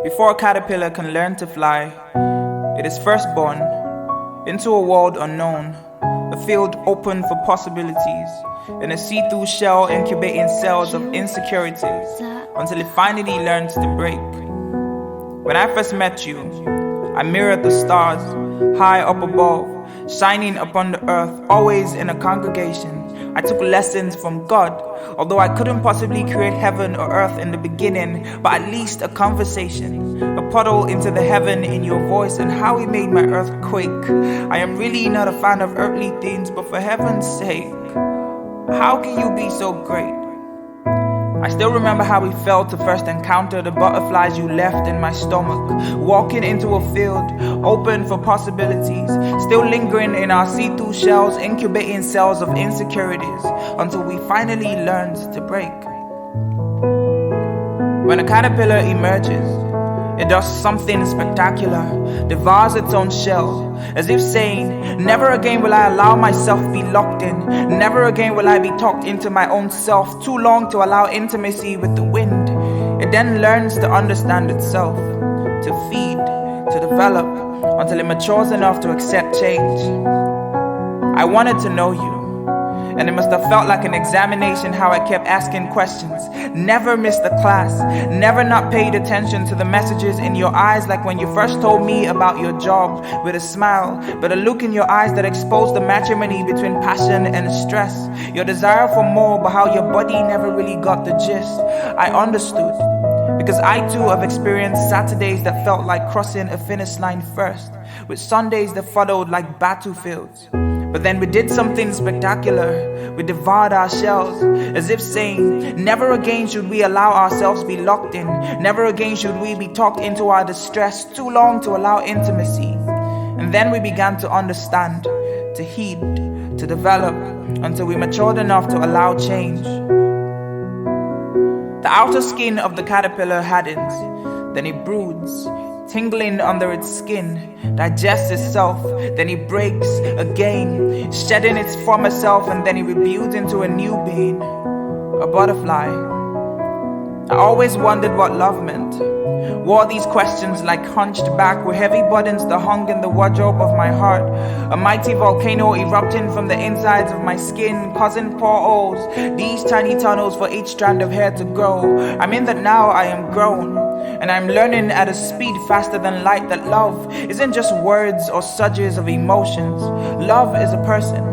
Before a caterpillar can learn to fly, it is first born into a world unknown, a field open for possibilities, in a see-through shell incubating cells of insecurities until it finally learns to break. When I first met you, I mirrored the stars high up above, shining upon the earth, always in a congregation. I took lessons from God, although I couldn't possibly create heaven or earth in the beginning, but at least a conversation, a puddle into the heaven in your voice and how it made my earth quake. I am really not a fan of earthly things, but for heaven's sake, how can you be so great? I still remember how we felt to first encounter the butterflies you left in my stomach, walking into a field open for possibilities, still lingering in our see-through shells, incubating cells of insecurities until we finally learned to break. When a caterpillar emerges, it does something spectacular, devours its own shell, as if saying, never again will I allow myself be locked in, never again will I be talked into my own self, too long to allow intimacy with the wind. It then learns to understand itself, to feed, to develop, until it matures enough to accept change. I wanted to know you, and it must have felt like an examination how I kept asking questions. Never missed a class, never not paid attention to the messages in your eyes, like when you first told me about your job, with a smile, but a look in your eyes that exposed the matrimony between passion and stress. Your desire for more, but how your body never really got the gist. I understood, because I too have experienced Saturdays that felt like crossing a finish line first, with Sundays that followed like battlefields. But then we did something spectacular. We devoured our shells, as if saying, never again should we allow ourselves be locked in. Never again should we be talked into our distress, too long to allow intimacy. And then we began to understand, to heed, to develop, until we matured enough to allow change. The outer skin of the caterpillar hardens, then it broods, tingling under its skin, digests itself, then it breaks again, shedding its former self, and then it rebuilds into a new being, a butterfly. I always wondered what love meant. Wore these questions like hunched back with heavy burdens that hung in the wardrobe of my heart. A mighty volcano erupting from the insides of my skin, causing portholes, these tiny tunnels for each strand of hair to grow. I mean that now I am grown, and I'm learning at a speed faster than light that love isn't just words or surges of emotions. Love is a person,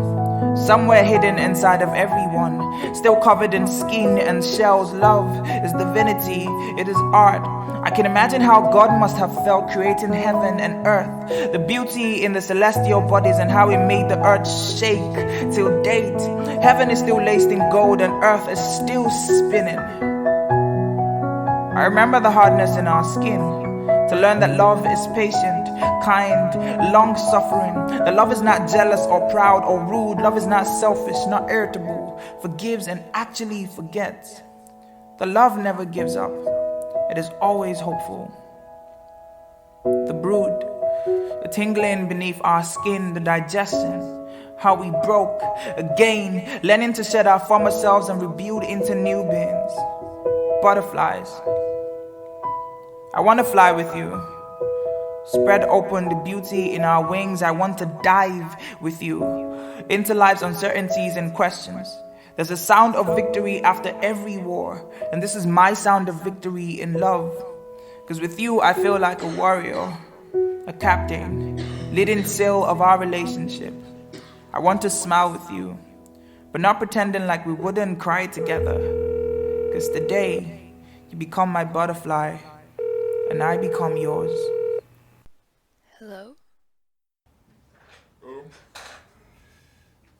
somewhere hidden inside of everyone, still covered in skin and shells. Love is divinity, it is art. I can imagine how God must have felt creating heaven and earth, the beauty in the celestial bodies and how He made the earth shake. Till date, heaven is still laced in gold and earth is still spinning. I remember the hardness in our skin, to learn that love is patient, kind, long-suffering, that love is not jealous or proud or rude, love is not selfish, not irritable, forgives and actually forgets. The love never gives up, it is always hopeful. The brood, the tingling beneath our skin, the digestion, how we broke again, learning to shed our former selves and rebuild into new beings. Butterflies. I want to fly with you. Spread open the beauty in our wings. I want to dive with you into life's uncertainties and questions. There's a sound of victory after every war, and this is my sound of victory in love. Because with you, I feel like a warrior, a captain, leading sail of our relationship. I want to smile with you, but not pretending like we wouldn't cry together. Because today, you become my butterfly, and I become yours. Hello? Oh.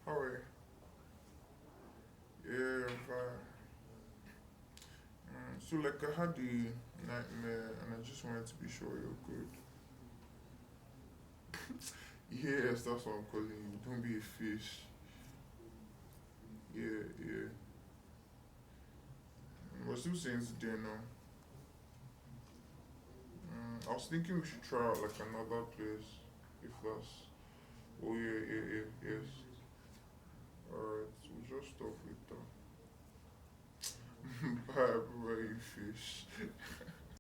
How are you? Yeah, I'm fine. So like I had the nightmare and I just wanted to be sure you're good. Yes, that's what I'm calling you. Don't be a fish. Yeah. We're still saying today now. I was thinking we should try out like another place. If that's. Oh yeah, yes. Alright, so we'll just stop with